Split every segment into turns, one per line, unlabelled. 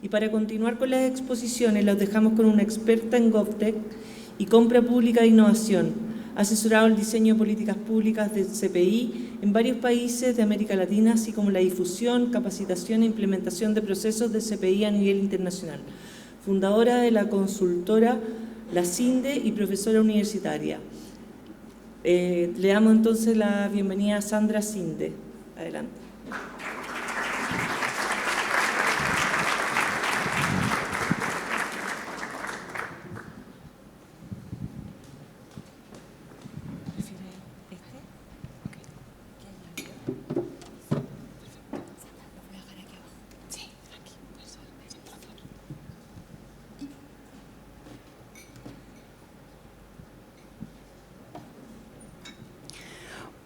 Y para continuar con las exposiciones, los dejamos con una experta en GovTech y compra pública de innovación. Ha asesorado el diseño de políticas públicas del CPI en varios países de América Latina, así como la difusión, capacitación e implementación de procesos de CPI a nivel internacional. Fundadora de la consultora La CINDE y profesora universitaria. Le damos entonces la bienvenida a Sandra Cinde. Adelante.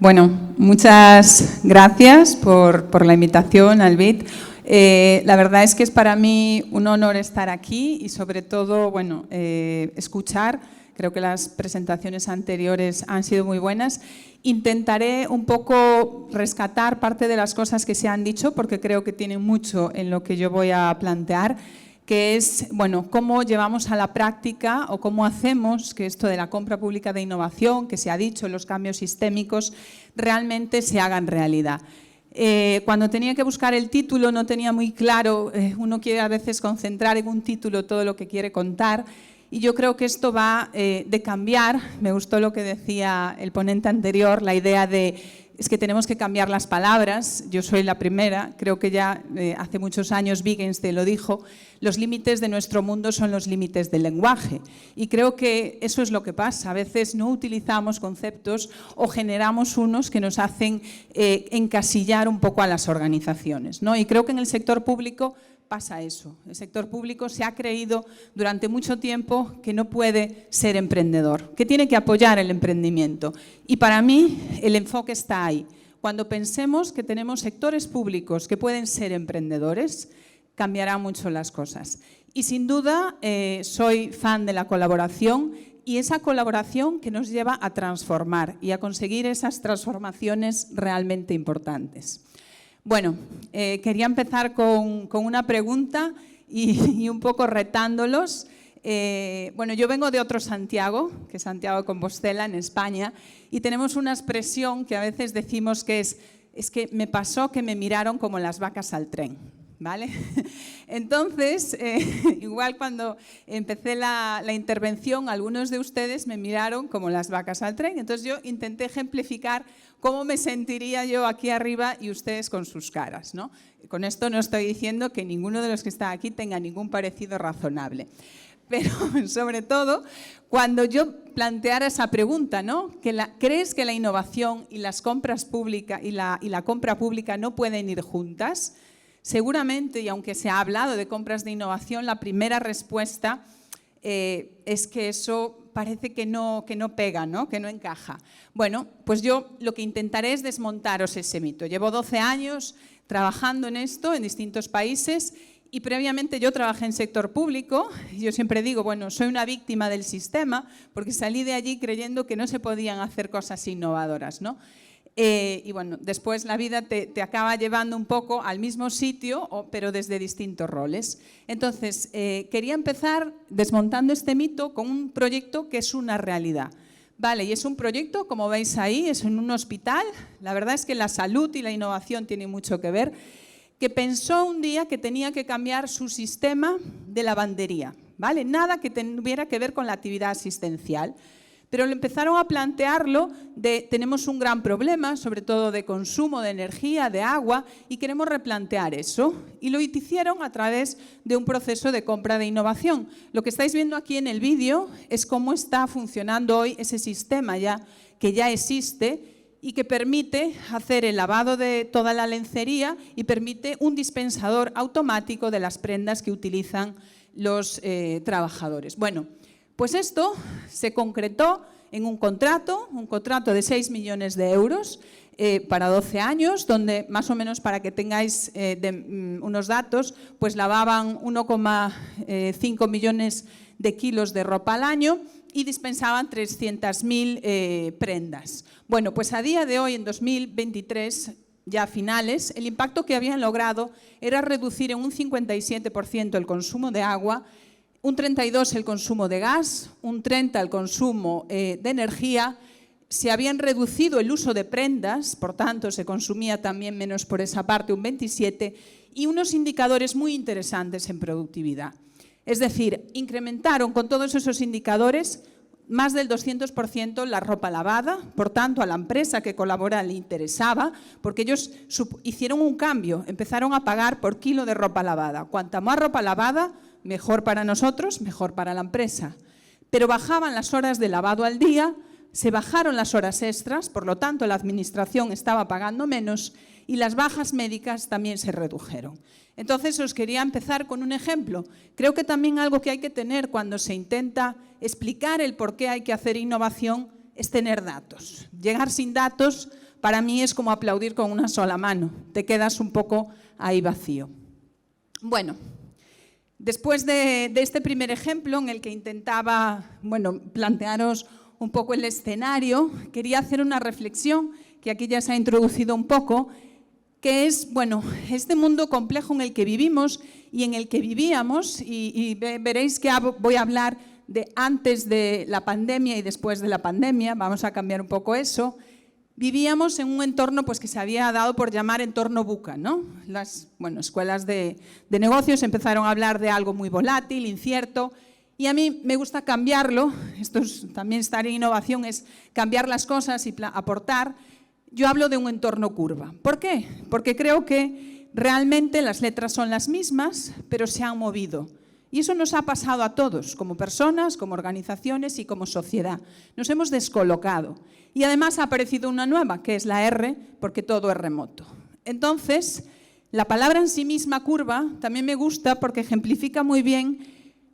Bueno, muchas gracias por la invitación, Albit. La verdad es que es para mí un honor estar aquí y sobre todo, bueno, escuchar. Creo que las presentaciones anteriores han sido muy buenas. Intentaré un poco rescatar parte de las cosas que se han dicho porque creo que tienen mucho en lo que yo voy a plantear, que es, bueno, cómo llevamos a la práctica o cómo hacemos que esto de la compra pública de innovación, que se ha dicho, los cambios sistémicos, realmente se hagan realidad. Cuando tenía que buscar el título no tenía muy claro, uno quiere a veces concentrar en un título todo lo que quiere contar, y yo creo que esto va de cambiar. Me gustó lo que decía el ponente anterior, la idea de es que tenemos que cambiar las palabras. Yo soy la primera, creo que ya hace muchos años Wittgenstein lo dijo, los límites de nuestro mundo son los límites del lenguaje. Y creo que eso es lo que pasa. A veces no utilizamos conceptos o generamos unos que nos hacen encasillar un poco a las organizaciones, ¿no? Y creo que en el sector público pasa eso. El sector público se ha creído durante mucho tiempo que no puede ser emprendedor, que tiene que apoyar el emprendimiento. Y para mí el enfoque está ahí. Cuando pensemos que tenemos sectores públicos que pueden ser emprendedores, cambiarán mucho las cosas. Y sin duda soy fan de la colaboración y esa colaboración que nos lleva a transformar y a conseguir esas transformaciones realmente importantes. Bueno, quería empezar con una pregunta y un poco retándolos. Bueno, yo vengo de otro Santiago, que es Santiago de Compostela, en España, y tenemos una expresión que a veces decimos que es que me pasó que me miraron como las vacas al tren, ¿vale? Entonces, igual cuando empecé la intervención, algunos de ustedes me miraron como las vacas al tren, entonces yo intenté ejemplificar cómo me sentiría yo aquí arriba y ustedes con sus caras, ¿no? Con esto no estoy diciendo que ninguno de los que está aquí tenga ningún parecido razonable. Pero sobre todo, cuando yo planteara esa pregunta, ¿no? ¿Crees que la innovación y las compras públicas y la compra pública no pueden ir juntas? Seguramente, y aunque se ha hablado de compras de innovación, la primera respuesta es que eso parece que no pega, ¿no? Que no encaja. Bueno, pues yo lo que intentaré es desmontaros ese mito. Llevo 12 años trabajando en esto en distintos países y previamente yo trabajé en sector público. Yo siempre digo, bueno, soy una víctima del sistema porque salí de allí creyendo que no se podían hacer cosas innovadoras, ¿no? Y bueno, después la vida te acaba llevando un poco al mismo sitio, pero desde distintos roles. Entonces, quería empezar desmontando este mito con un proyecto que es una realidad. Vale, y es un proyecto, como veis ahí, es en un hospital. La verdad es que la salud y la innovación tienen mucho que ver, que pensó un día que tenía que cambiar su sistema de lavandería, ¿vale? Nada que tuviera que ver con la actividad asistencial. Pero empezaron a plantearlo de tenemos un gran problema, sobre todo de consumo de energía, de agua, y queremos replantear eso. Y lo hicieron a través de un proceso de compra de innovación. Lo que estáis viendo aquí en el vídeo es cómo está funcionando hoy ese sistema que ya existe y que permite hacer el lavado de toda la lencería y permite un dispensador automático de las prendas que utilizan los trabajadores. Bueno, pues esto se concretó en un contrato de 6 millones de euros para 12 años, donde más o menos para que tengáis unos datos, pues lavaban 1,5 millones de kilos de ropa al año y dispensaban 300.000 prendas. Bueno, pues a día de hoy, en 2023, ya a finales, el impacto que habían logrado era reducir en un 57% el consumo de agua, un 32% el consumo de gas, un 30% el consumo de energía. Se habían reducido el uso de prendas, por tanto se consumía también menos por esa parte, un 27%, y unos indicadores muy interesantes en productividad. Es decir, incrementaron con todos esos indicadores más del 200% la ropa lavada, por tanto a la empresa que colabora le interesaba, porque ellos hicieron un cambio, empezaron a pagar por kilo de ropa lavada. Cuanta más ropa lavada, mejor para nosotros, mejor para la empresa. Pero bajaban las horas de lavado al día, se bajaron las horas extras, por lo tanto la administración estaba pagando menos y las bajas médicas también se redujeron. Entonces os quería empezar con un ejemplo. Creo que también algo que hay que tener cuando se intenta explicar el por qué hay que hacer innovación es tener datos. Llegar sin datos para mí es como aplaudir con una sola mano, te quedas un poco ahí vacío. Bueno, después de este primer ejemplo en el que intentaba plantearos un poco el escenario, quería hacer una reflexión que aquí ya se ha introducido un poco, que es, este mundo complejo en el que vivimos y en el que vivíamos, y veréis que voy a hablar de antes de la pandemia y después de la pandemia, vamos a cambiar un poco eso. Vivíamos en un entorno que se había dado por llamar entorno VUCA, ¿no? Las escuelas de negocios empezaron a hablar de algo muy volátil, incierto, y a mí me gusta cambiarlo. Esto también estar en innovación es cambiar las cosas y aportar. Yo hablo de un entorno curva. ¿Por qué? Porque creo que realmente las letras son las mismas, pero se han movido. Y eso nos ha pasado a todos, como personas, como organizaciones y como sociedad. Nos hemos descolocado. Y además ha aparecido una nueva, que es la R, porque todo es remoto. Entonces, la palabra en sí misma, curva, también me gusta porque ejemplifica muy bien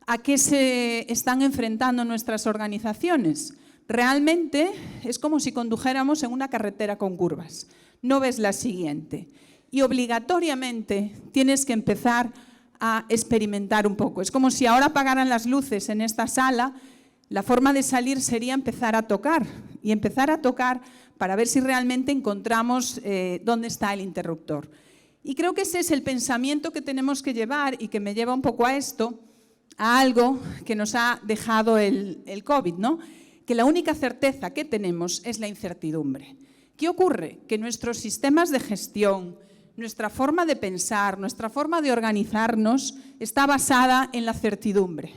a qué se están enfrentando nuestras organizaciones. Realmente es como si condujéramos en una carretera con curvas. No ves la siguiente. Y obligatoriamente tienes que empezar a experimentar un poco. Es como si ahora apagaran las luces en esta sala, la forma de salir sería empezar a tocar. Y empezar a tocar para ver si realmente encontramos dónde está el interruptor. Y creo que ese es el pensamiento que tenemos que llevar y que me lleva un poco a esto, a algo que nos ha dejado el COVID, ¿no? Que la única certeza que tenemos es la incertidumbre. ¿Qué ocurre? Que nuestros sistemas de gestión, nuestra forma de pensar, nuestra forma de organizarnos está basada en la certidumbre.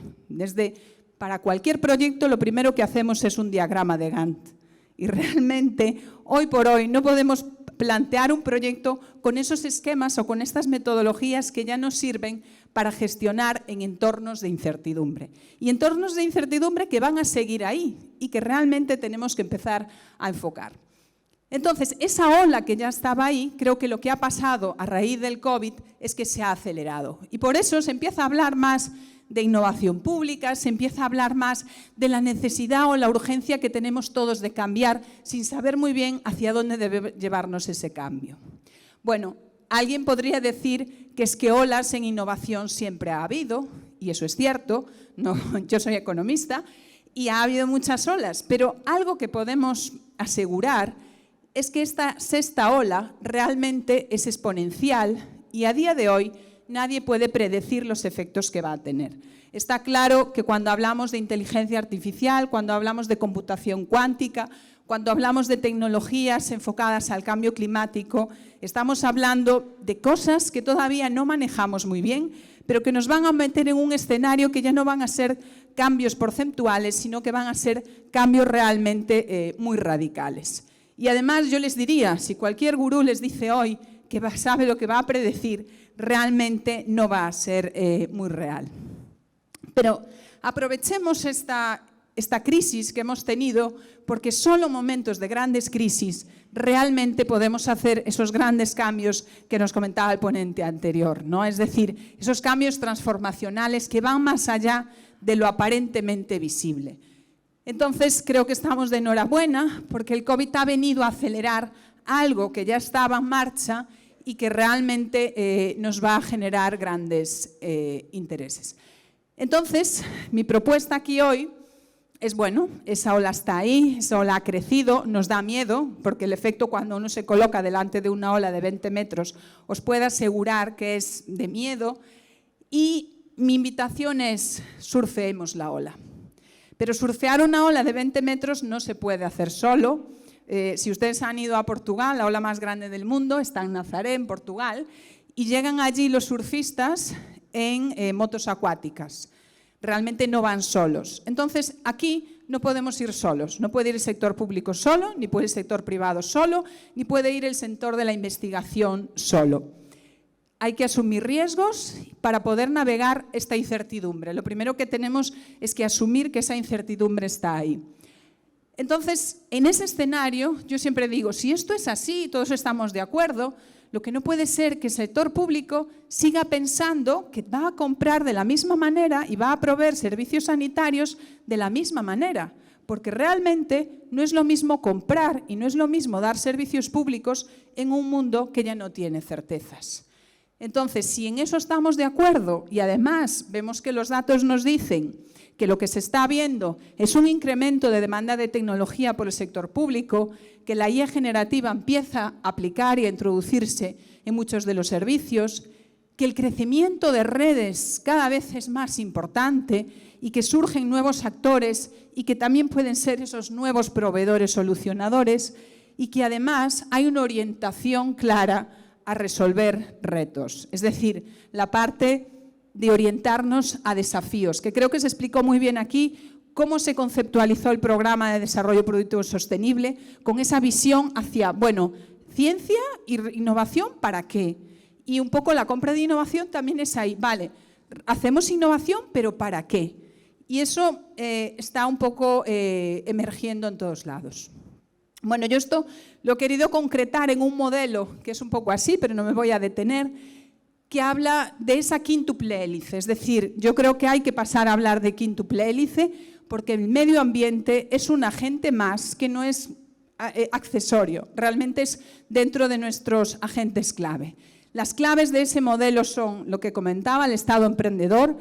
Para cualquier proyecto lo primero que hacemos es un diagrama de Gantt. Y realmente, hoy por hoy, no podemos plantear un proyecto con esos esquemas o con estas metodologías que ya nos sirven para gestionar en entornos de incertidumbre. Y entornos de incertidumbre que van a seguir ahí y que realmente tenemos que empezar a enfocar. Entonces, esa ola que ya estaba ahí, creo que lo que ha pasado a raíz del COVID es que se ha acelerado. Y por eso se empieza a hablar más de innovación pública, se empieza a hablar más de la necesidad o la urgencia que tenemos todos de cambiar sin saber muy bien hacia dónde debe llevarnos ese cambio. Bueno, alguien podría decir que es que olas en innovación siempre ha habido, y eso es cierto, yo soy economista, y ha habido muchas olas, pero algo que podemos asegurar es que esta sexta ola realmente es exponencial y a día de hoy nadie puede predecir los efectos que va a tener. Está claro que cuando hablamos de inteligencia artificial, cuando hablamos de computación cuántica, cuando hablamos de tecnologías enfocadas al cambio climático, estamos hablando de cosas que todavía no manejamos muy bien, pero que nos van a meter en un escenario que ya no van a ser cambios porcentuales, sino que van a ser cambios realmente muy radicales. Y además yo les diría, si cualquier gurú les dice hoy que sabe lo que va a predecir, realmente no va a ser muy real. Pero aprovechemos esta crisis que hemos tenido, porque solo momentos de grandes crisis realmente podemos hacer esos grandes cambios que nos comentaba el ponente anterior, ¿no? Es decir, esos cambios transformacionales que van más allá de lo aparentemente visible. Entonces, creo que estamos de enhorabuena porque el COVID ha venido a acelerar algo que ya estaba en marcha y que realmente nos va a generar grandes intereses. Entonces, mi propuesta aquí hoy es bueno, esa ola está ahí, esa ola ha crecido, nos da miedo, porque el efecto cuando uno se coloca delante de una ola de 20 metros, os puedo asegurar que es de miedo, y mi invitación es surfeemos la ola. Pero surfear una ola de 20 metros no se puede hacer solo. Si ustedes han ido a Portugal, la ola más grande del mundo está en Nazaré, en Portugal, y llegan allí los surfistas en motos acuáticas. Realmente no van solos. Entonces, aquí no podemos ir solos. No puede ir el sector público solo, ni puede ir el sector privado solo, ni puede ir el sector de la investigación solo. Hay que asumir riesgos para poder navegar esta incertidumbre. Lo primero que tenemos es que asumir que esa incertidumbre está ahí. Entonces, en ese escenario, yo siempre digo, si esto es así, todos estamos de acuerdo, lo que no puede ser que el sector público siga pensando que va a comprar de la misma manera y va a proveer servicios sanitarios de la misma manera, porque realmente no es lo mismo comprar y no es lo mismo dar servicios públicos en un mundo que ya no tiene certezas. Entonces, si en eso estamos de acuerdo y además vemos que los datos nos dicen que lo que se está viendo es un incremento de demanda de tecnología por el sector público, que la IA generativa empieza a aplicar y a introducirse en muchos de los servicios, que el crecimiento de redes cada vez es más importante y que surgen nuevos actores y que también pueden ser esos nuevos proveedores solucionadores y que además hay una orientación clara a resolver retos. Es decir, la parte de orientarnos a desafíos, que creo que se explicó muy bien aquí cómo se conceptualizó el programa de desarrollo productivo sostenible con esa visión hacia, bueno, ciencia e innovación, ¿para qué? Y un poco la compra de innovación también es ahí, vale, hacemos innovación, pero ¿para qué? Y eso está un poco emergiendo en todos lados. Bueno, yo esto lo he querido concretar en un modelo que es un poco así, pero no me voy a detener, que habla de esa quíntuple hélice. Es decir, yo creo que hay que pasar a hablar de quíntuple hélice porque el medio ambiente es un agente más que no es accesorio, realmente es dentro de nuestros agentes clave. Las claves de ese modelo son lo que comentaba, el Estado emprendedor,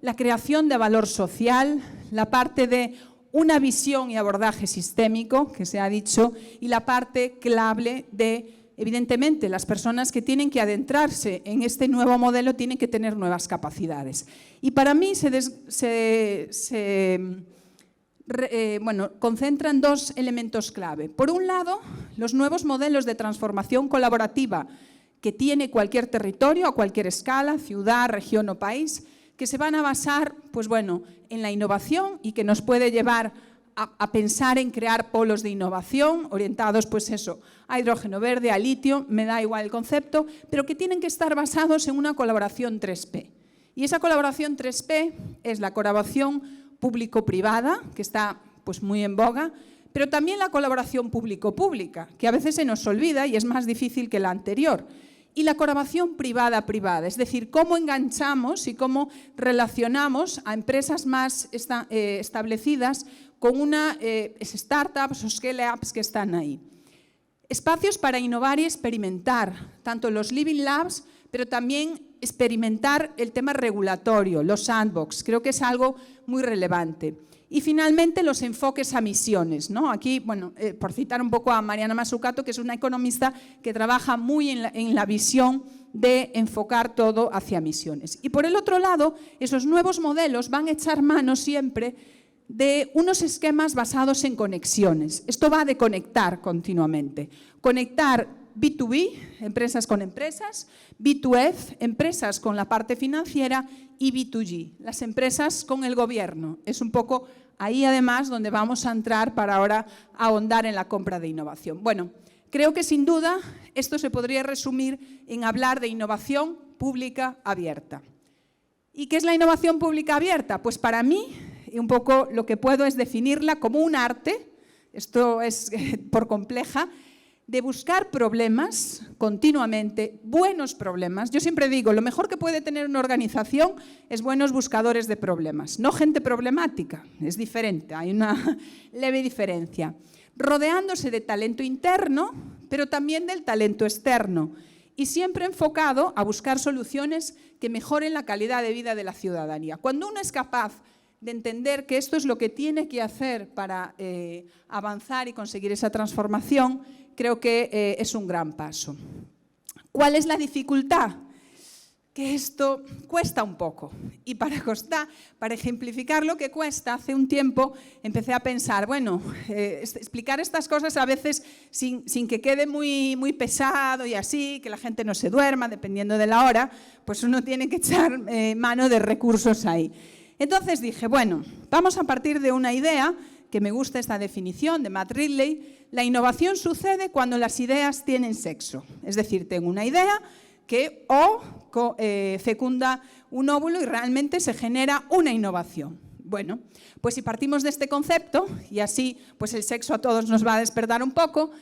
la creación de valor social, la parte de una visión y abordaje sistémico, que se ha dicho, y la parte clave de, evidentemente, las personas que tienen que adentrarse en este nuevo modelo tienen que tener nuevas capacidades. Y para mí concentran dos elementos clave. Por un lado, los nuevos modelos de transformación colaborativa que tiene cualquier territorio, a cualquier escala, ciudad, región o país, que se van a basar, pues bueno, en la innovación y que nos puede llevar a pensar en crear polos de innovación orientados, pues eso, a hidrógeno verde, a litio, me da igual el concepto, pero que tienen que estar basados en una colaboración 3P. Y esa colaboración 3P es la colaboración público-privada, que está pues muy en boga, pero también la colaboración público-pública, que a veces se nos olvida y es más difícil que la anterior. Y la colaboración privada-privada, es decir, cómo enganchamos y cómo relacionamos a empresas más establecidas con unas startups o scale-ups que están ahí. Espacios para innovar y experimentar, tanto los Living Labs, pero también experimentar el tema regulatorio, los sandbox, creo que es algo muy relevante. Y finalmente los enfoques a misiones, ¿no? Aquí, bueno, por citar un poco a Mariana Mazzucato, que es una economista que trabaja muy en la visión de enfocar todo hacia misiones. Y por el otro lado, esos nuevos modelos van a echar mano siempre de unos esquemas basados en conexiones. Esto va de conectar continuamente. Conectar B2B, empresas con empresas, B2F, empresas con la parte financiera y B2G, las empresas con el gobierno. Es un poco ahí además donde vamos a entrar para ahora ahondar en la compra de innovación. Bueno, creo que sin duda esto se podría resumir en hablar de innovación pública abierta. ¿Y qué es la innovación pública abierta? Pues para mí, un poco lo que puedo es definirla como un arte, esto es por compleja, de buscar problemas continuamente, buenos problemas. Yo siempre digo, lo mejor que puede tener una organización es buenos buscadores de problemas, no gente problemática, es diferente, hay una leve diferencia. Rodeándose de talento interno, pero también del talento externo, y siempre enfocado a buscar soluciones que mejoren la calidad de vida de la ciudadanía. Cuando uno es capaz de entender que esto es lo que tiene que hacer para avanzar y conseguir esa transformación, creo que es un gran paso. ¿Cuál es la dificultad? Que esto cuesta un poco. Y para ejemplificar lo que cuesta, hace un tiempo empecé a pensar, bueno, explicar estas cosas a veces sin que quede muy pesado y así, que la gente no se duerma, dependiendo de la hora, pues uno tiene que echar mano de recursos ahí. Entonces dije, bueno, vamos a partir de una idea, que me gusta esta definición de Matt Ridley: la innovación sucede cuando las ideas tienen sexo. Es decir, tengo una idea que fecunda un óvulo y realmente se genera una innovación. Bueno, pues si partimos de este concepto, y así pues el sexo a todos nos va a despertar un poco,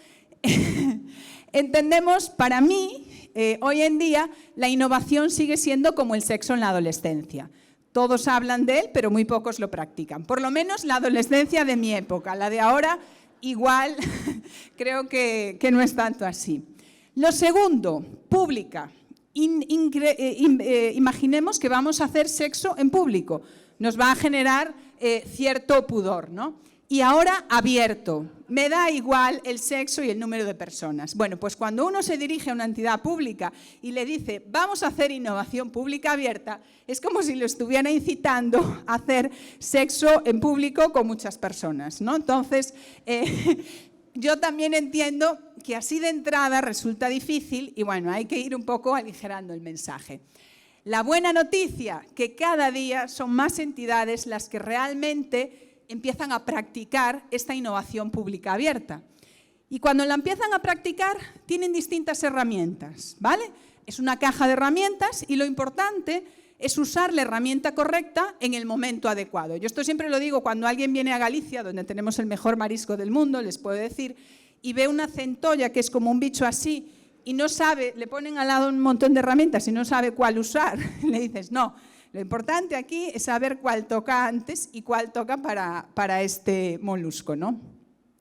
entendemos, para mí, hoy en día, la innovación sigue siendo como el sexo en la adolescencia. Todos hablan de él, pero muy pocos lo practican. Por lo menos la adolescencia de mi época. La de ahora, igual, creo que no es tanto así. Lo segundo, pública. Imaginemos que vamos a hacer sexo en público. Nos va a generar cierto pudor, ¿no? Y ahora abierto. Me da igual el sexo y el número de personas. Bueno, pues cuando uno se dirige a una entidad pública y le dice vamos a hacer innovación pública abierta, es como si lo estuviera incitando a hacer sexo en público con muchas personas, ¿no? Entonces, yo también entiendo que así de entrada resulta difícil y bueno, hay que ir un poco aligerando el mensaje. La buena noticia, que cada día son más entidades las que realmente empiezan a practicar esta innovación pública abierta. Y cuando la empiezan a practicar, tienen distintas herramientas, ¿vale? Es una caja de herramientas y lo importante es usar la herramienta correcta en el momento adecuado. Yo esto siempre lo digo cuando alguien viene a Galicia, donde tenemos el mejor marisco del mundo, les puedo decir, y ve una centolla que es como un bicho así y no sabe, le ponen al lado un montón de herramientas y no sabe cuál usar, le dices, no, lo importante aquí es saber cuál toca antes y cuál toca para este molusco, ¿no?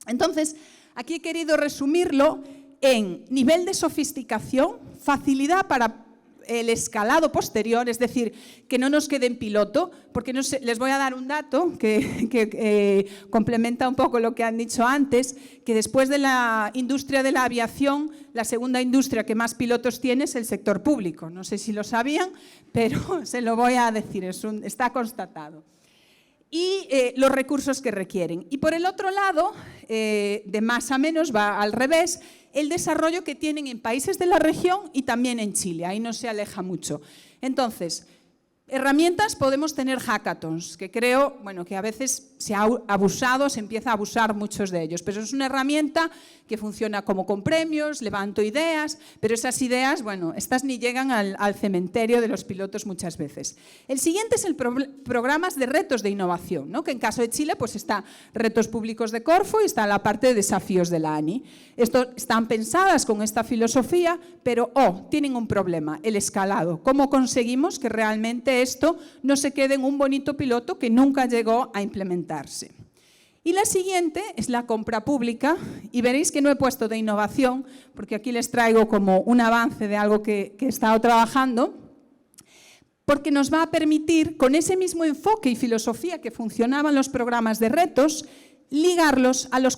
Entonces, aquí he querido resumirlo en nivel de sofisticación, facilidad para el escalado posterior, es decir, que no nos quede en piloto, porque no sé, les voy a dar un dato que complementa un poco lo que han dicho antes, que después de la industria de la aviación, la segunda industria que más pilotos tiene es el sector público. No sé si lo sabían, pero se lo voy a decir, está constatado. Y los recursos que requieren. Y por el otro lado, de más a menos, va al revés, el desarrollo que tienen en países de la región y también en Chile, ahí no se aleja mucho. Entonces, herramientas podemos tener hackathons, que creo, bueno, que a veces se ha abusado, se empieza a abusar muchos de ellos, pero es una herramienta que funciona como con premios, levanto ideas, pero esas ideas, bueno, estas ni llegan al cementerio de los pilotos muchas veces. El siguiente es el programas de retos de innovación, ¿no? Que en caso de Chile pues está Retos Públicos de Corfo y está la parte de desafíos de la ANI. Están pensadas con esta filosofía, pero tienen un problema, el escalado. ¿Cómo conseguimos que realmente esto no se quede en un bonito piloto que nunca llegó a implementarse? Y la siguiente es la compra pública, y veréis que no he puesto de innovación, porque aquí les traigo como un avance de algo que he estado trabajando, porque nos va a permitir, con ese mismo enfoque y filosofía que funcionaban los programas de retos, ligarlos a los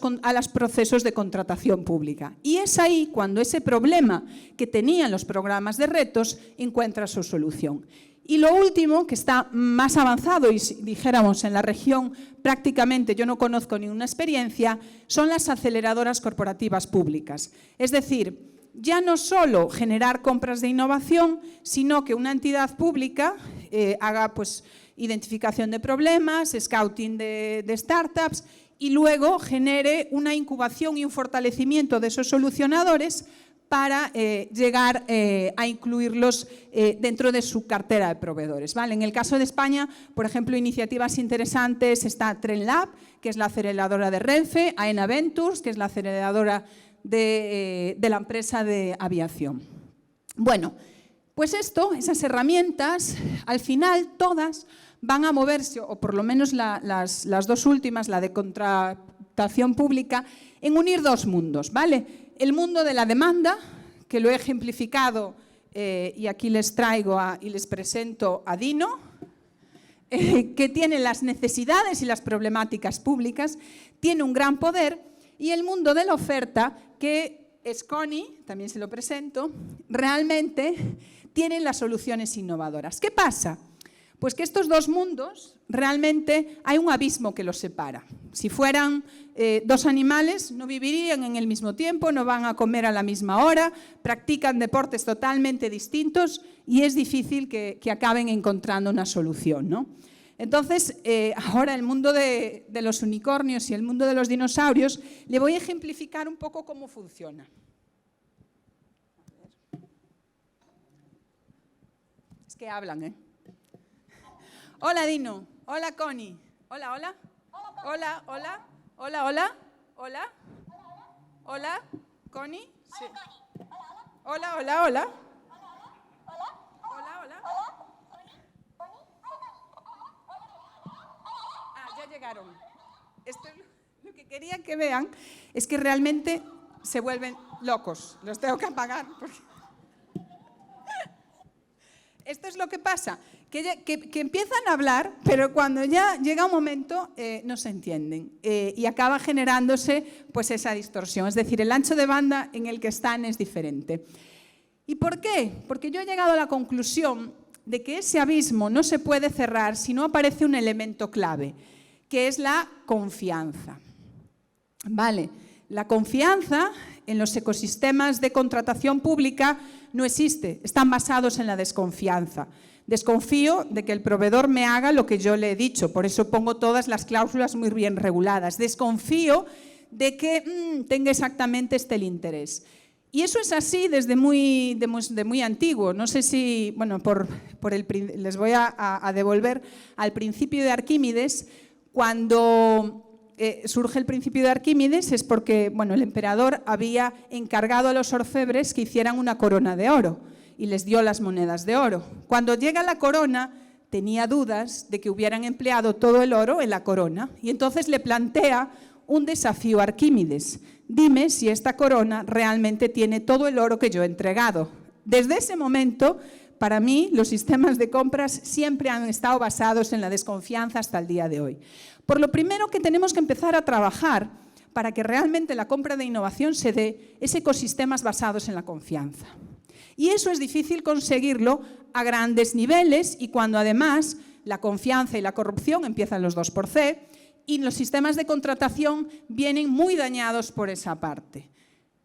procesos de contratación pública. Y es ahí cuando ese problema que tenían los programas de retos encuentra su solución. Y lo último, que está más avanzado y si dijéramos en la región prácticamente yo no conozco ninguna experiencia, son las aceleradoras corporativas públicas. Es decir, ya no solo generar compras de innovación, sino que una entidad pública haga pues, identificación de problemas, scouting de startups y luego genere una incubación y un fortalecimiento de esos solucionadores para llegar a incluirlos dentro de su cartera de proveedores, ¿vale? En el caso de España, por ejemplo, iniciativas interesantes está TrenLab, que es la aceleradora de Renfe, AENA Ventures, que es la aceleradora de la empresa de aviación. Bueno, pues esas herramientas, al final todas van a moverse, o por lo menos las dos últimas, la de contratación pública, en unir dos mundos, ¿vale? El mundo de la demanda, que lo he ejemplificado y aquí les traigo y les presento a Dino. que tiene las necesidades y las problemáticas públicas, tiene un gran poder, y el mundo de la oferta, que es Connie, también se lo presento, realmente tiene las soluciones innovadoras. ¿Qué pasa? Pues que estos dos mundos, realmente hay un abismo que los separa. Si fueran dos animales, no vivirían en el mismo tiempo, no van a comer a la misma hora, practican deportes totalmente distintos y es difícil que acaben encontrando una solución, ¿no? Entonces, ahora el mundo de los unicornios y el mundo de los dinosaurios, le voy a ejemplificar un poco cómo funciona. Es que hablan, ¿eh? Hola, Dino. Hola, Connie. Hola, hola. Hola, hola. Hola, hola. Hola. Hola, Connie. Sí. Hola, hola, hola. Hola, hola. Ah, ya llegaron. Esto es lo que quería que vean, es que realmente se vuelven locos. Los tengo que apagar porque... Esto es lo que pasa, que empiezan a hablar, pero cuando ya llega un momento no se entienden y acaba generándose pues esa distorsión, es decir, el ancho de banda en el que están es diferente. ¿Y por qué? Porque yo he llegado a la conclusión de que ese abismo no se puede cerrar si no aparece un elemento clave, que es la confianza. Vale, la confianza en los ecosistemas de contratación pública no existe, están basados en la desconfianza. Desconfío de que el proveedor me haga lo que yo le he dicho, por eso pongo todas las cláusulas muy bien reguladas. Desconfío de que tenga exactamente el interés. Y eso es así desde muy antiguo. No sé si, bueno, les voy a devolver al principio de Arquímedes. Cuando surge el principio de Arquímedes es porque, bueno, el emperador había encargado a los orfebres que hicieran una corona de oro y les dio las monedas de oro. Cuando llega la corona, tenía dudas de que hubieran empleado todo el oro en la corona y entonces le plantea un desafío a Arquímedes. Dime si esta corona realmente tiene todo el oro que yo he entregado. Desde ese momento, para mí, los sistemas de compras siempre han estado basados en la desconfianza hasta el día de hoy. Por lo primero que tenemos que empezar a trabajar para que realmente la compra de innovación se dé es ecosistemas basados en la confianza. Y eso es difícil conseguirlo a grandes niveles y cuando además la confianza y la corrupción empiezan los dos por C y los sistemas de contratación vienen muy dañados por esa parte.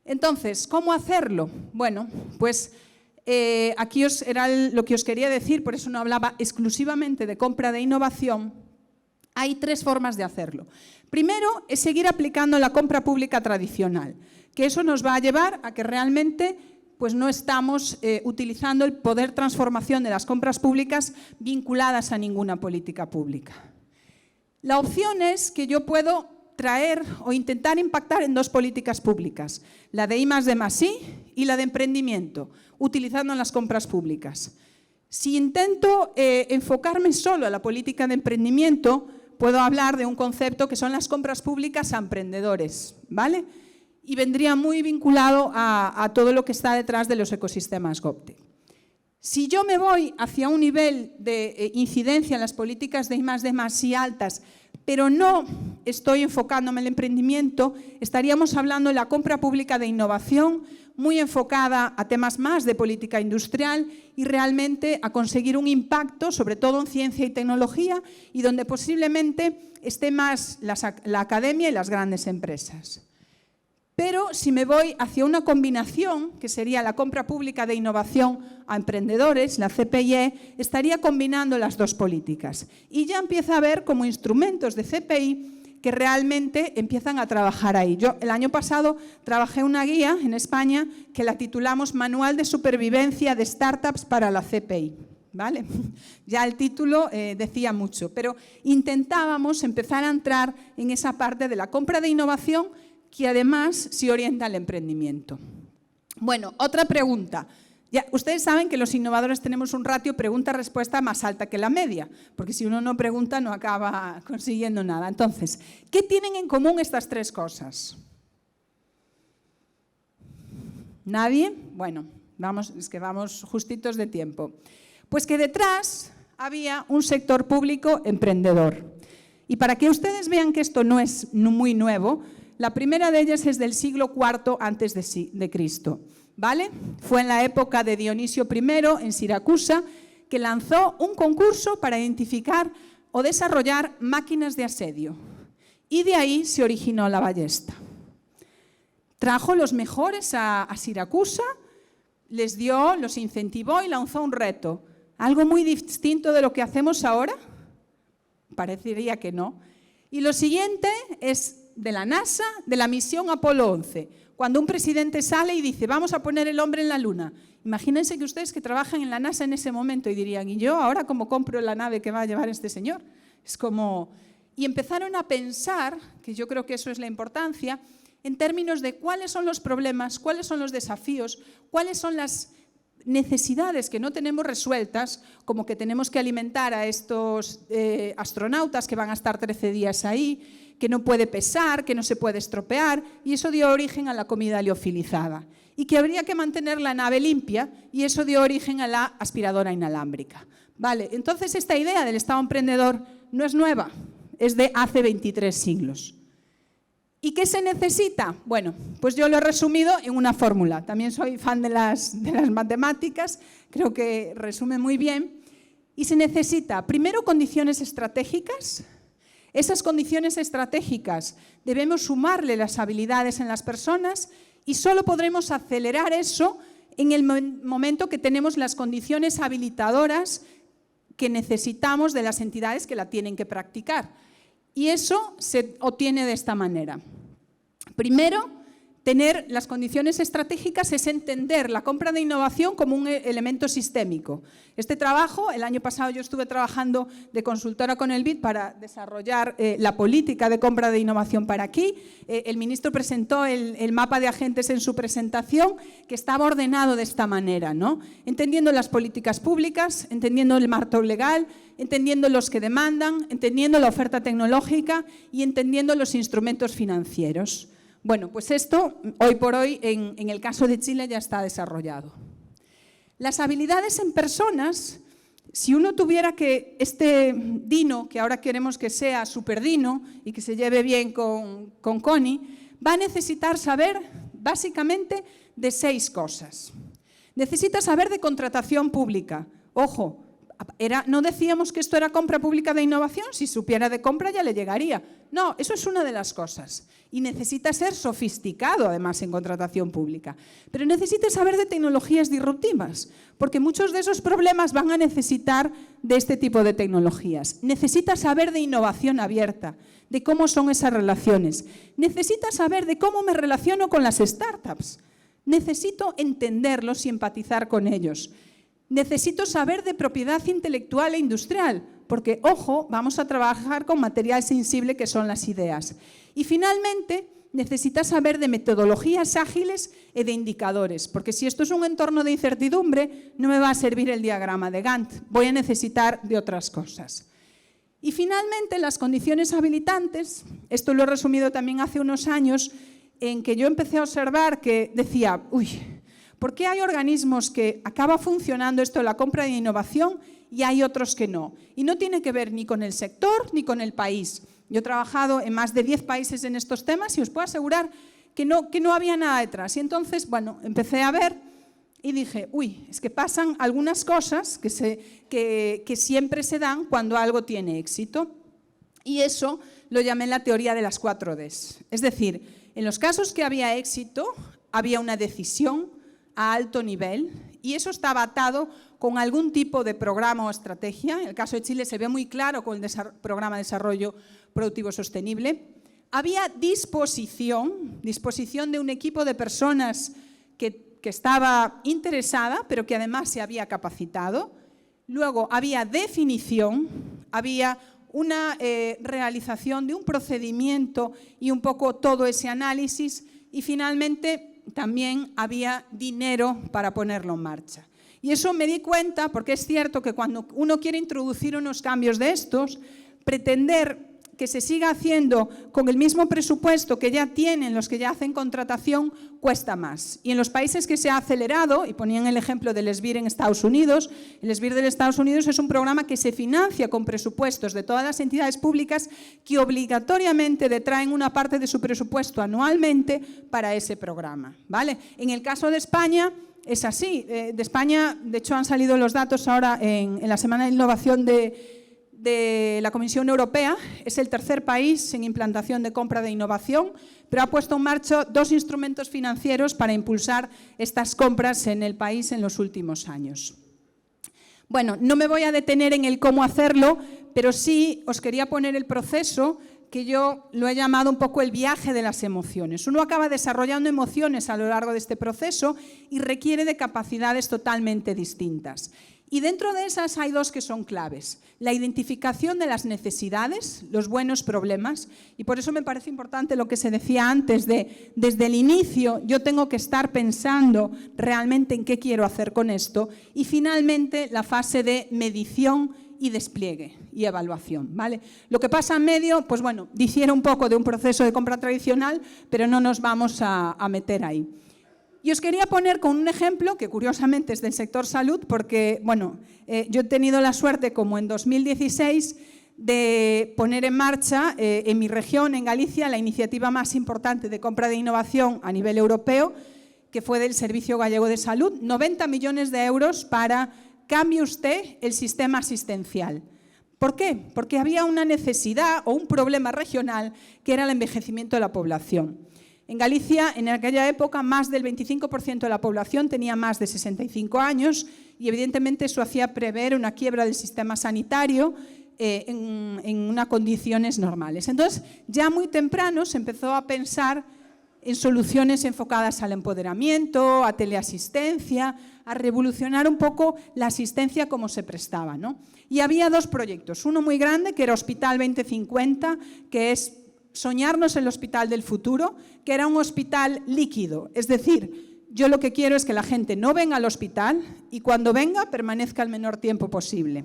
Entonces, ¿cómo hacerlo? Bueno, pues aquí era lo que os quería decir, por eso no hablaba exclusivamente de compra de innovación. Hay tres formas de hacerlo. Primero, es seguir aplicando la compra pública tradicional, que eso nos va a llevar a que realmente pues, no estamos utilizando el poder transformación de las compras públicas vinculadas a ninguna política pública. La opción es que yo puedo traer o intentar impactar en dos políticas públicas, la de I+D+I y la de emprendimiento, utilizando las compras públicas. Si intento enfocarme solo a la política de emprendimiento, puedo hablar de un concepto que son las compras públicas a emprendedores, ¿vale? Y vendría muy vinculado a todo lo que está detrás de los ecosistemas GovTech. Si yo me voy hacia un nivel de incidencia en las políticas de I+D+I altas, pero no estoy enfocándome en el emprendimiento, estaríamos hablando de la compra pública de innovación muy enfocada a temas más de política industrial y realmente a conseguir un impacto, sobre todo en ciencia y tecnología, y donde posiblemente esté más la academia y las grandes empresas. Pero si me voy hacia una combinación, que sería la compra pública de innovación a emprendedores, la CPIE, estaría combinando las dos políticas. Y ya empieza a haber como instrumentos de CPI que realmente empiezan a trabajar ahí. Yo el año pasado trabajé una guía en España que la titulamos Manual de Supervivencia de Startups para la CPI. ¿Vale? Ya el título decía mucho, pero intentábamos empezar a entrar en esa parte de la compra de innovación que además se orienta al emprendimiento. Bueno, otra pregunta. Ya, ustedes saben que los innovadores tenemos un ratio pregunta-respuesta más alta que la media, porque si uno no pregunta no acaba consiguiendo nada. Entonces, ¿qué tienen en común estas tres cosas? ¿Nadie? Bueno, es que vamos justitos de tiempo. Pues que detrás había un sector público emprendedor. Y para que ustedes vean que esto no es muy nuevo, la primera de ellas es del siglo IV antes de Cristo, ¿vale? Fue en la época de Dionisio I en Siracusa, que lanzó un concurso para identificar o desarrollar máquinas de asedio. Y de ahí se originó la ballesta. Trajo los mejores a Siracusa, los incentivó y lanzó un reto. ¿Algo muy distinto de lo que hacemos ahora? Parecería que no. Y lo siguiente es de la NASA, de la misión Apolo 11, cuando un presidente sale y dice, vamos a poner el hombre en la Luna. Imagínense que ustedes que trabajan en la NASA en ese momento y dirían, ¿y yo ahora cómo compro la nave que va a llevar este señor? Es como... Y empezaron a pensar, que yo creo que eso es la importancia, en términos de cuáles son los problemas, cuáles son los desafíos, cuáles son las necesidades que no tenemos resueltas, como que tenemos que alimentar a estos astronautas que van a estar 13 días ahí, que no puede pesar, que no se puede estropear, y eso dio origen a la comida liofilizada. Y que habría que mantener la nave limpia, y eso dio origen a la aspiradora inalámbrica. Vale, entonces esta idea del Estado emprendedor no es nueva, es de hace 23 siglos. ¿Y qué se necesita? Bueno, pues yo lo he resumido en una fórmula. También soy fan de las matemáticas, creo que resume muy bien. Y se necesita, primero, condiciones estratégicas. Esas condiciones estratégicas debemos sumarle las habilidades en las personas y solo podremos acelerar eso en el momento que tenemos las condiciones habilitadoras que necesitamos de las entidades que la tienen que practicar. Y eso se obtiene de esta manera. Primero, tener las condiciones estratégicas es entender la compra de innovación como un elemento sistémico. Este trabajo, el año pasado yo estuve trabajando de consultora con el BID para desarrollar la política de compra de innovación para aquí. El ministro presentó el mapa de agentes en su presentación, que estaba ordenado de esta manera, ¿no? Entendiendo las políticas públicas, entendiendo el marco legal, entendiendo los que demandan, entendiendo la oferta tecnológica y entendiendo los instrumentos financieros. Bueno, pues esto, hoy por hoy, en el caso de Chile ya está desarrollado. Las habilidades en personas, si uno tuviera que este Dino, que ahora queremos que sea super Dino y que se lleve bien con Connie, va a necesitar saber básicamente de 6 cosas. Necesita saber de contratación pública. Ojo, no decíamos que esto era compra pública de innovación, si supiera de compra ya le llegaría. No, eso es una de las cosas. Y necesita ser sofisticado, además, en contratación pública. Pero necesita saber de tecnologías disruptivas, porque muchos de esos problemas van a necesitar de este tipo de tecnologías. Necesita saber de innovación abierta, de cómo son esas relaciones. Necesita saber de cómo me relaciono con las startups. Necesito entenderlos y empatizar con ellos. Necesito saber de propiedad intelectual e industrial, porque, ojo, vamos a trabajar con material sensible que son las ideas. Y finalmente, necesita saber de metodologías ágiles y de indicadores, porque si esto es un entorno de incertidumbre, no me va a servir el diagrama de Gantt, voy a necesitar de otras cosas. Y finalmente, las condiciones habilitantes, esto lo he resumido también hace unos años, en que yo empecé a observar que decía, uy, ¿por qué hay organismos que acaba funcionando esto de la compra de innovación y hay otros que no? Y no tiene que ver ni con el sector ni con el país. Yo he trabajado en más de 10 países en estos temas y os puedo asegurar que no había nada detrás. Y entonces, bueno, empecé a ver y dije, uy, es que pasan algunas cosas que siempre se dan cuando algo tiene éxito. Y eso lo llamé la teoría de las 4 Ds. Es decir, en los casos que había éxito, había una decisión a alto nivel y eso estaba atado con algún tipo de programa o estrategia. En el caso de Chile se ve muy claro con el programa de desarrollo productivo sostenible. Había disposición de un equipo de personas que estaba interesada, pero que además se había capacitado. Luego había definición, había una realización de un procedimiento y un poco todo ese análisis y finalmente también había dinero para ponerlo en marcha. Y eso me di cuenta porque es cierto que cuando uno quiere introducir unos cambios de estos, pretender que se siga haciendo con el mismo presupuesto que ya tienen los que ya hacen contratación, cuesta más. Y en los países que se ha acelerado, y ponían el ejemplo del SBIR en Estados Unidos, el SBIR de Estados Unidos es un programa que se financia con presupuestos de todas las entidades públicas que obligatoriamente detraen una parte de su presupuesto anualmente para ese programa, ¿vale? En el caso de España es así. De España, de hecho, han salido los datos ahora en la Semana de Innovación de la Comisión Europea. Es el tercer país en implantación de compra de innovación, pero ha puesto en marcha 2 instrumentos financieros para impulsar estas compras en el país en los últimos años. Bueno, no me voy a detener en el cómo hacerlo, pero sí os quería poner el proceso que yo lo he llamado un poco el viaje de las emociones. Uno acaba desarrollando emociones a lo largo de este proceso y requiere de capacidades totalmente distintas. Y dentro de esas hay 2 que son claves. La identificación de las necesidades, los buenos problemas, y por eso me parece importante lo que se decía antes de, desde el inicio, yo tengo que estar pensando realmente en qué quiero hacer con esto, y finalmente la fase de medición y despliegue y evaluación, ¿vale? Lo que pasa en medio, pues bueno, difiere un poco de un proceso de compra tradicional, pero no nos vamos a meter ahí. Y os quería poner con un ejemplo que curiosamente es del sector salud, porque bueno, yo he tenido la suerte, como en 2016, de poner en marcha en mi región, en Galicia, la iniciativa más importante de compra de innovación a nivel europeo, que fue del Servicio Gallego de Salud, 90 millones de euros para cambie usted el sistema asistencial. ¿Por qué? Porque había una necesidad o un problema regional que era el envejecimiento de la población. En Galicia, en aquella época, más del 25% de la población tenía más de 65 años y evidentemente eso hacía prever una quiebra del sistema sanitario en unas condiciones normales. Entonces, ya muy temprano se empezó a pensar en soluciones enfocadas al empoderamiento, a teleasistencia, a revolucionar un poco la asistencia como se prestaba, ¿no? Y había 2 proyectos, uno muy grande que era Hospital 2050, que es soñarnos el hospital del futuro, que era un hospital líquido, es decir, yo lo que quiero es que la gente no venga al hospital y cuando venga permanezca el menor tiempo posible.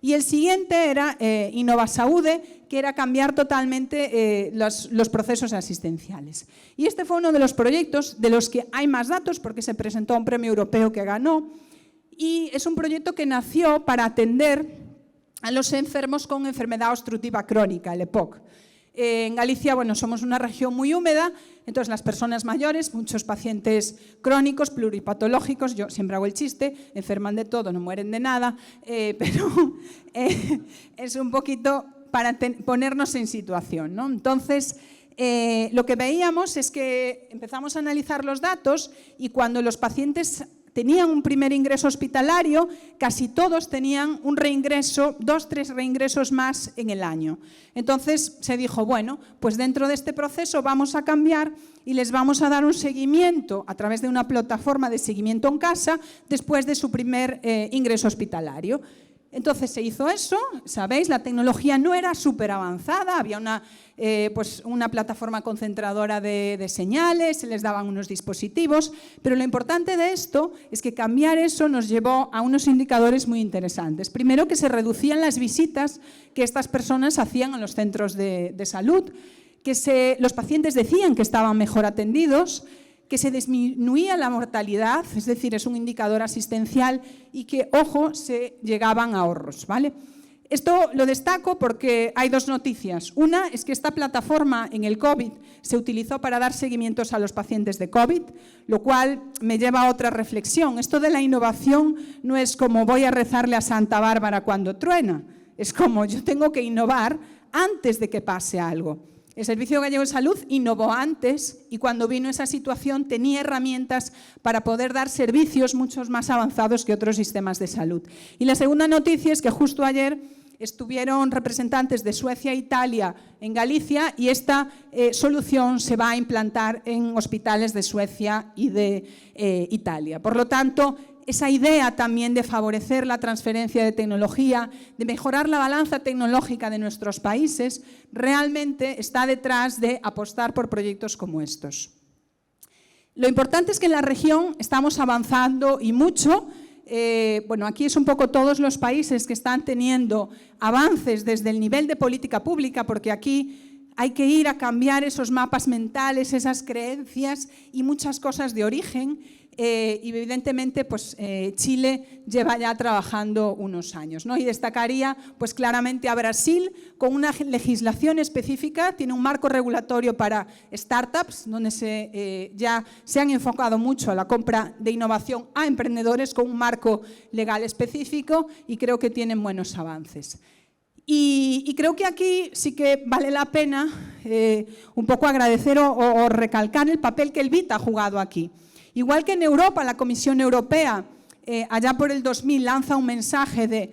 Y el siguiente era Innovasaude, que era cambiar totalmente los procesos asistenciales. Y este fue uno de los proyectos de los que hay más datos, porque se presentó a un premio europeo que ganó, y es un proyecto que nació para atender a los enfermos con enfermedad obstructiva crónica, el EPOC. En Galicia, bueno, somos una región muy húmeda, entonces las personas mayores, muchos pacientes crónicos, pluripatológicos, yo siempre hago el chiste, enferman de todo, no mueren de nada, pero es un poquito para ponernos en situación, ¿no? Entonces, lo que veíamos es que empezamos a analizar los datos y cuando los pacientes tenían un primer ingreso hospitalario, casi todos tenían un reingreso, 2 o 3 reingresos más en el año. Entonces se dijo, bueno, pues dentro de este proceso vamos a cambiar y les vamos a dar un seguimiento a través de una plataforma de seguimiento en casa después de su primer ingreso hospitalario. Entonces se hizo eso, sabéis, la tecnología no era súper avanzada, había una plataforma concentradora de señales, se les daban unos dispositivos, pero lo importante de esto es que cambiar eso nos llevó a unos indicadores muy interesantes. Primero, que se reducían las visitas que estas personas hacían a los centros de salud, que los pacientes decían que estaban mejor atendidos, que se disminuía la mortalidad, es decir, es un indicador asistencial y que, ojo, se llegaban a ahorros, ¿vale? Esto lo destaco porque hay 2 noticias. Una es que esta plataforma en el COVID se utilizó para dar seguimientos a los pacientes de COVID, lo cual me lleva a otra reflexión. Esto de la innovación no es como voy a rezarle a Santa Bárbara cuando truena, es como yo tengo que innovar antes de que pase algo. El Servicio Gallego de Salud innovó antes y cuando vino esa situación tenía herramientas para poder dar servicios mucho más avanzados que otros sistemas de salud. Y la segunda noticia es que justo ayer estuvieron representantes de Suecia e Italia en Galicia y esta solución se va a implantar en hospitales de Suecia y de Italia. Por lo tanto, esa idea también de favorecer la transferencia de tecnología, de mejorar la balanza tecnológica de nuestros países, realmente está detrás de apostar por proyectos como estos. Lo importante es que en la región estamos avanzando y mucho. bueno, aquí es un poco todos los países que están teniendo avances desde el nivel de política pública, porque aquí hay que ir a cambiar esos mapas mentales, esas creencias y muchas cosas de origen. Y evidentemente pues, Chile lleva ya trabajando unos años, ¿no? Y destacaría pues, claramente a Brasil con una legislación específica, tiene un marco regulatorio para startups, donde ya se han enfocado mucho a la compra de innovación a emprendedores con un marco legal específico y creo que tienen buenos avances. Y creo que aquí sí que vale la pena un poco agradecer o recalcar el papel que el BIT ha jugado aquí. Igual que en Europa, la Comisión Europea, allá por el 2000, lanza un mensaje de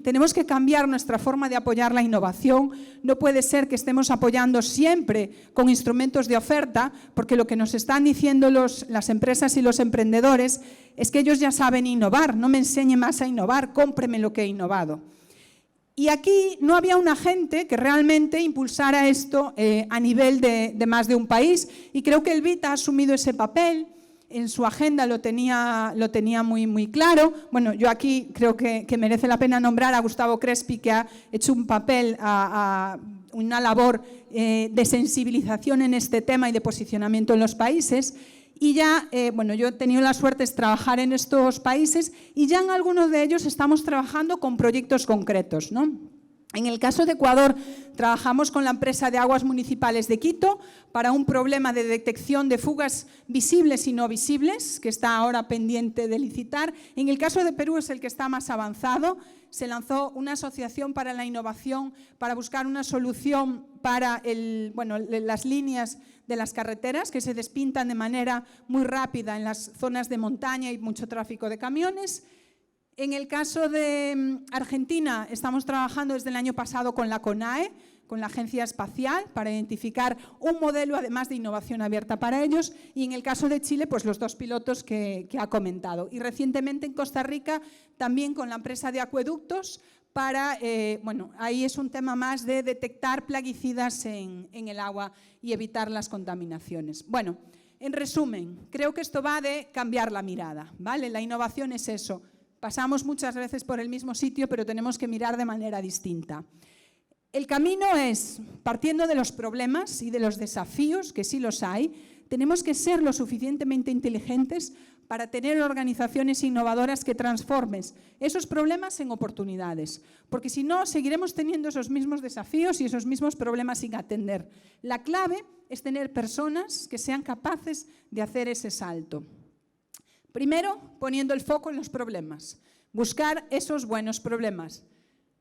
tenemos que cambiar nuestra forma de apoyar la innovación, no puede ser que estemos apoyando siempre con instrumentos de oferta, porque lo que nos están diciendo las empresas y los emprendedores es que ellos ya saben innovar, no me enseñe más a innovar, cómpreme lo que he innovado. Y aquí no había un agente que realmente impulsara esto a nivel de más de un país, y creo que el BIT ha asumido ese papel. En su agenda lo tenía muy claro. Bueno, yo aquí creo que merece la pena nombrar a Gustavo Crespi, que ha hecho un papel, una labor de sensibilización en este tema y de posicionamiento en los países. Y ya, bueno, yo he tenido la suerte de trabajar en estos países y ya en algunos de ellos estamos trabajando con proyectos concretos, ¿no? En el caso de Ecuador, trabajamos con la empresa de aguas municipales de Quito para un problema de detección de fugas visibles y no visibles, que está ahora pendiente de licitar. En el caso de Perú es el que está más avanzado. Se lanzó una asociación para la innovación para buscar una solución para las líneas de las carreteras que se despintan de manera muy rápida en las zonas de montaña y mucho tráfico de camiones. En el caso de Argentina, estamos trabajando desde el año pasado con la CONAE, con la Agencia Espacial, para identificar un modelo, además de innovación abierta para ellos. Y en el caso de Chile, pues los 2 pilotos que ha comentado. Y recientemente en Costa Rica, también con la empresa de acueductos, para, ahí es un tema más de detectar plaguicidas en el agua y evitar las contaminaciones. Bueno, en resumen, creo que esto va de cambiar la mirada, ¿vale? La innovación es eso. Pasamos muchas veces por el mismo sitio, pero tenemos que mirar de manera distinta. El camino es, partiendo de los problemas y de los desafíos, que sí los hay, tenemos que ser lo suficientemente inteligentes para tener organizaciones innovadoras que transformen esos problemas en oportunidades, porque si no, seguiremos teniendo esos mismos desafíos y esos mismos problemas sin atender. La clave es tener personas que sean capaces de hacer ese salto. Primero, poniendo el foco en los problemas, buscar esos buenos problemas.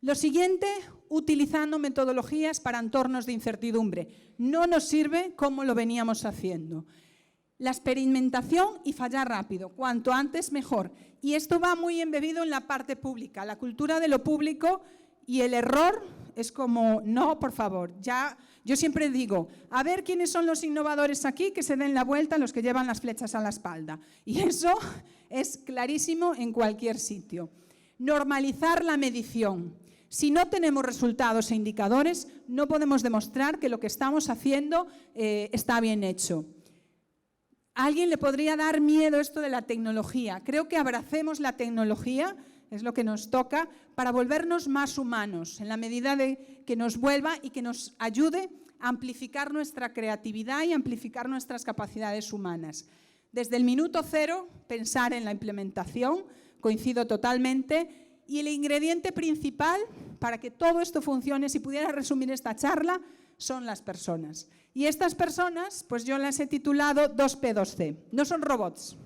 Lo siguiente, utilizando metodologías para entornos de incertidumbre. No nos sirve como lo veníamos haciendo. La experimentación y fallar rápido, cuanto antes mejor. Y esto va muy embebido en la parte pública, la cultura de lo público, y el error es como, no, por favor, ya. Yo siempre digo, a ver quiénes son los innovadores aquí, que se den la vuelta, los que llevan las flechas a la espalda. Y eso es clarísimo en cualquier sitio. Normalizar la medición. Si no tenemos resultados e indicadores, no podemos demostrar que lo que estamos haciendo está bien hecho. ¿A alguien le podría dar miedo esto de la tecnología? Creo que abracemos la tecnología, es lo que nos toca, para volvernos más humanos, en la medida de que nos vuelva y que nos ayude a amplificar nuestra creatividad y amplificar nuestras capacidades humanas. Desde el minuto cero, pensar en la implementación, coincido totalmente, y el ingrediente principal para que todo esto funcione, si pudiera resumir esta charla, son las personas. Y estas personas, pues yo las he titulado 2P2C, no son robots.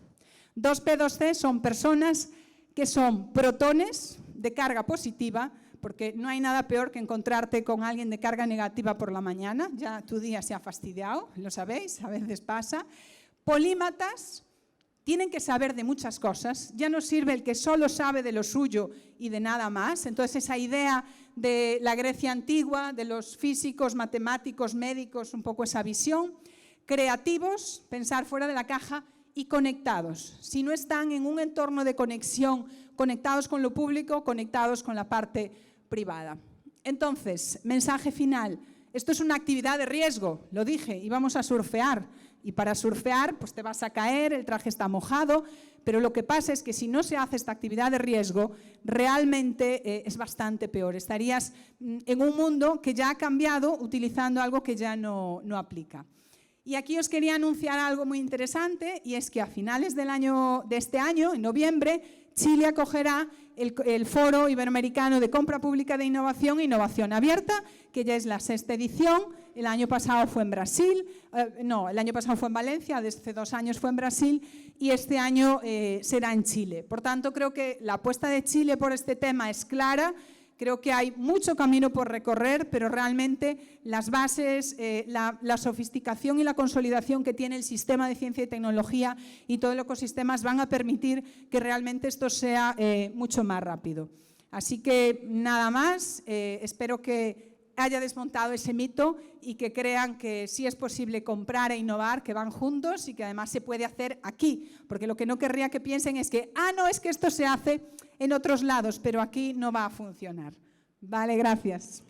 2P2C son personas que son protones de carga positiva, porque no hay nada peor que encontrarte con alguien de carga negativa por la mañana, ya tu día se ha fastidiado, lo sabéis, a veces pasa. Polímatas, tienen que saber de muchas cosas, ya no sirve el que solo sabe de lo suyo y de nada más. Entonces esa idea de la Grecia antigua, de los físicos, matemáticos, médicos, un poco esa visión. Creativos, pensar fuera de la caja, y conectados. Si no están en un entorno de conexión, conectados con lo público, conectados con la parte privada. Entonces, mensaje final. Esto es una actividad de riesgo, lo dije, íbamos a surfear. Y para surfear, pues te vas a caer, el traje está mojado, pero lo que pasa es que si no se hace esta actividad de riesgo, realmente es bastante peor. Estarías en un mundo que ya ha cambiado utilizando algo que ya no aplica. Y aquí os quería anunciar algo muy interesante, y es que a finales de este año, en noviembre, Chile acogerá el Foro Iberoamericano de Compra Pública de Innovación e Innovación Abierta, que ya es la 6ª edición. El año pasado fue en Brasil, el año pasado fue en Valencia, desde hace 2 años fue en Brasil, y este año será en Chile. Por tanto, creo que la apuesta de Chile por este tema es clara. Creo que hay mucho camino por recorrer, pero realmente las bases, la sofisticación y la consolidación que tiene el sistema de ciencia y tecnología y todo el ecosistema van a permitir que realmente esto sea mucho más rápido. Así que nada más, espero que haya desmontado ese mito y que crean que sí es posible comprar e innovar, que van juntos y que además se puede hacer aquí, porque lo que no querría que piensen es que, no, es que esto se hace en otros lados, pero aquí no va a funcionar. Vale, gracias.